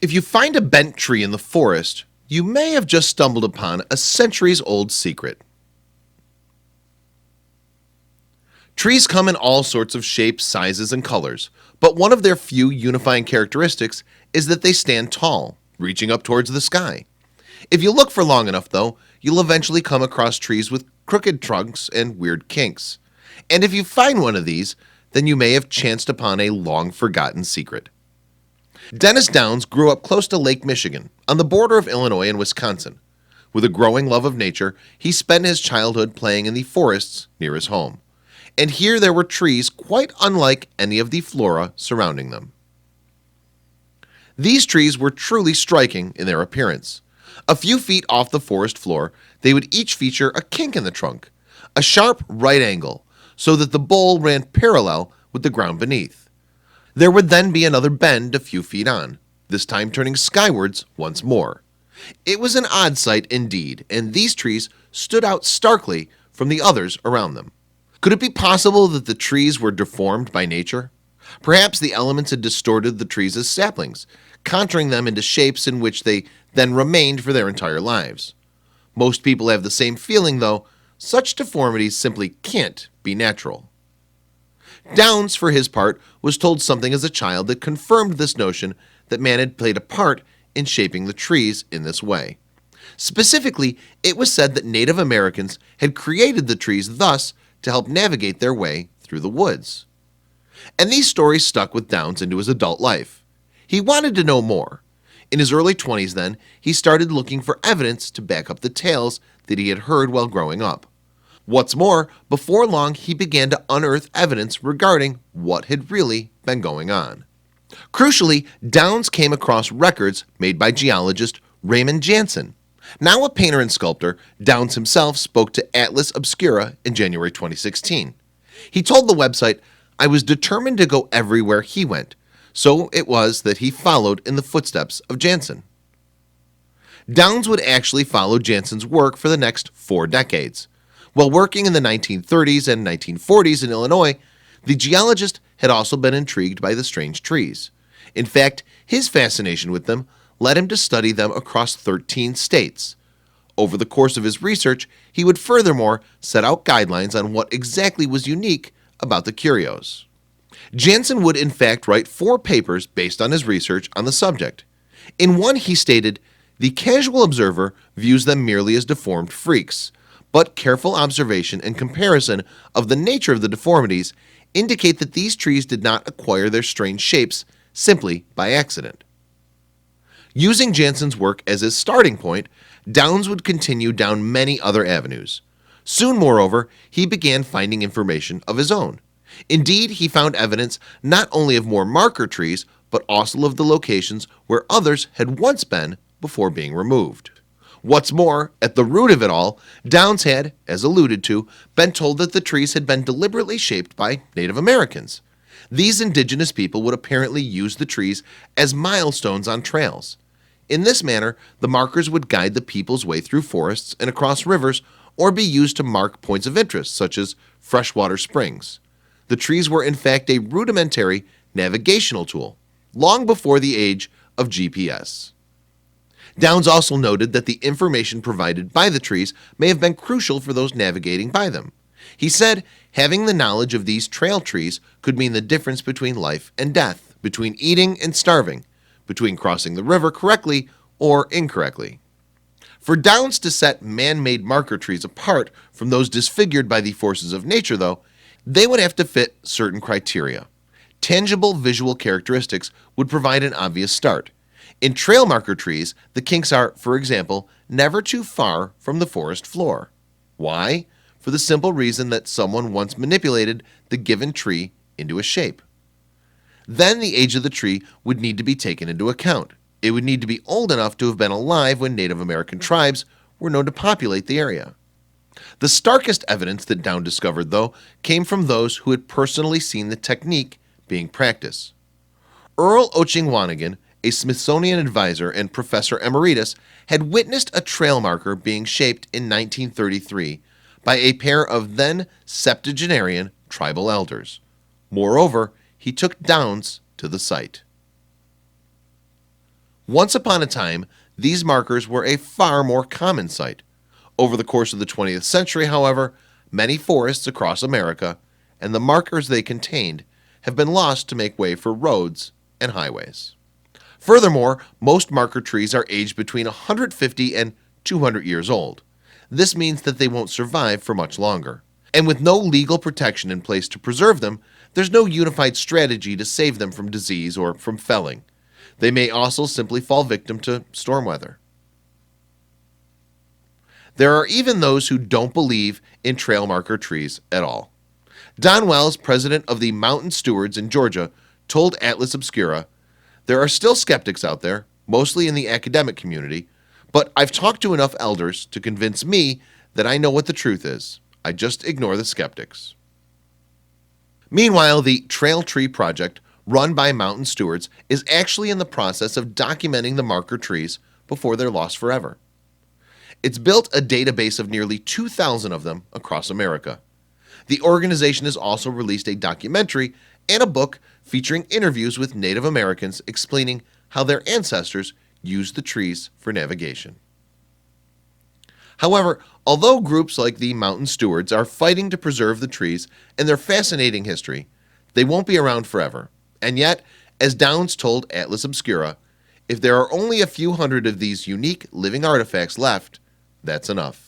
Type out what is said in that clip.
If you find a bent tree in the forest, you may have just stumbled upon a centuries-old secret. Trees come in all sorts of shapes, sizes, and colors, but one of their few unifying characteristics is that they stand tall, reaching up towards the sky. If you look for long enough, though, you'll eventually come across trees with crooked trunks and weird kinks. And if you find one of these, then you may have chanced upon a long-forgotten secret. Dennis Downs grew up close to Lake Michigan, on the border of Illinois and Wisconsin. With a growing love of nature, he spent his childhood playing in the forests near his home. And here there were trees quite unlike any of the flora surrounding them. These trees were truly striking in their appearance. A few feet off the forest floor, they would each feature a kink in the trunk, a sharp right angle, so that the bole ran parallel with the ground beneath. There would then be another bend a few feet on, this time turning skywards once more. It was an odd sight indeed, and these trees stood out starkly from the others around them. Could it be possible that the trees were deformed by nature? Perhaps the elements had distorted the trees as saplings, contouring them into shapes in which they then remained for their entire lives. Most people have the same feeling, though. Such deformities simply can't be natural. Downs, for his part, was told something as a child that confirmed this notion that man had played a part in shaping the trees in this way. Specifically, it was said that Native Americans had created the trees thus to help navigate their way through the woods. And these stories stuck with Downs into his adult life. He wanted to know more. In his early 20s then, he started looking for evidence to back up the tales that he had heard while growing up. What's more, before long he began to unearth evidence regarding what had really been going on. Crucially, Downs came across records made by geologist Raymond Jansen. Now a painter and sculptor, Downs himself spoke to Atlas Obscura in January 2016. He told the website, "I was determined to go everywhere he went, so it was that he followed in the footsteps of Jansen." Downs would actually follow Jansen's work for the next 4 decades. While working in the 1930s and 1940s in Illinois, the geologist had also been intrigued by the strange trees. In fact, his fascination with them led him to study them across 13 states. Over the course of his research, he would furthermore set out guidelines on what exactly was unique about the curios. Jansen would in fact write 4 papers based on his research on the subject. In one he stated, "The casual observer views them merely as deformed freaks, but careful observation and comparison of the nature of the deformities indicate that these trees did not acquire their strange shapes simply by accident." Using Jansen's work as his starting point, Downs would continue down many other avenues. Soon, moreover, he began finding information of his own. Indeed, he found evidence not only of more marker trees, but also of the locations where others had once been before being removed. What's more, at the root of it all, Downs had, as alluded to, been told that the trees had been deliberately shaped by Native Americans. These indigenous people would apparently use the trees as milestones on trails. In this manner, the markers would guide the people's way through forests and across rivers, or be used to mark points of interest, such as freshwater springs. The trees were in fact a rudimentary navigational tool, long before the age of GPS. Downs also noted that the information provided by the trees may have been crucial for those navigating by them. He said having the knowledge of these trail trees could mean the difference between life and death, between eating and starving, between crossing the river correctly or incorrectly. For Downs to set man-made marker trees apart from those disfigured by the forces of nature, though, they would have to fit certain criteria. Tangible visual characteristics would provide an obvious start. In trail marker trees, the kinks are, for example, never too far from the forest floor. Why? For the simple reason that someone once manipulated the given tree into a shape. Then the age of the tree would need to be taken into account. It would need to be old enough to have been alive when Native American tribes were known to populate the area. The starkest evidence that Downs discovered, though, came from those who had personally seen the technique being practiced. Earl Ochingwanigan, a Smithsonian advisor and professor emeritus, had witnessed a trail marker being shaped in 1933 by a pair of then septuagenarian tribal elders. Moreover, he took Downs to the site. Once upon a time, these markers were a far more common sight. Over the course of the 20th century, however, many forests across America and the markers they contained have been lost to make way for roads and highways. Furthermore, most marker trees are aged between 150 and 200 years old. This means that they won't survive for much longer. And with no legal protection in place to preserve them, there's no unified strategy to save them from disease or from felling. They may also simply fall victim to storm weather. There are even those who don't believe in trail marker trees at all. Don Wells, president of the Mountain Stewards in Georgia, told Atlas Obscura, "There are still skeptics out there, mostly in the academic community, but I've talked to enough elders to convince me that I know what the truth is. I just ignore the skeptics." Meanwhile, the Trail Tree Project, run by Mountain Stewards, is actually in the process of documenting the marker trees before they're lost forever. It's built a database of nearly 2,000 of them across America. The organization has also released a documentary and a book featuring interviews with Native Americans explaining how their ancestors used the trees for navigation. However, although groups like the Mountain Stewards are fighting to preserve the trees and their fascinating history, they won't be around forever. And yet, as Downs told Atlas Obscura, if there are only a few hundred of these unique living artifacts left, that's enough.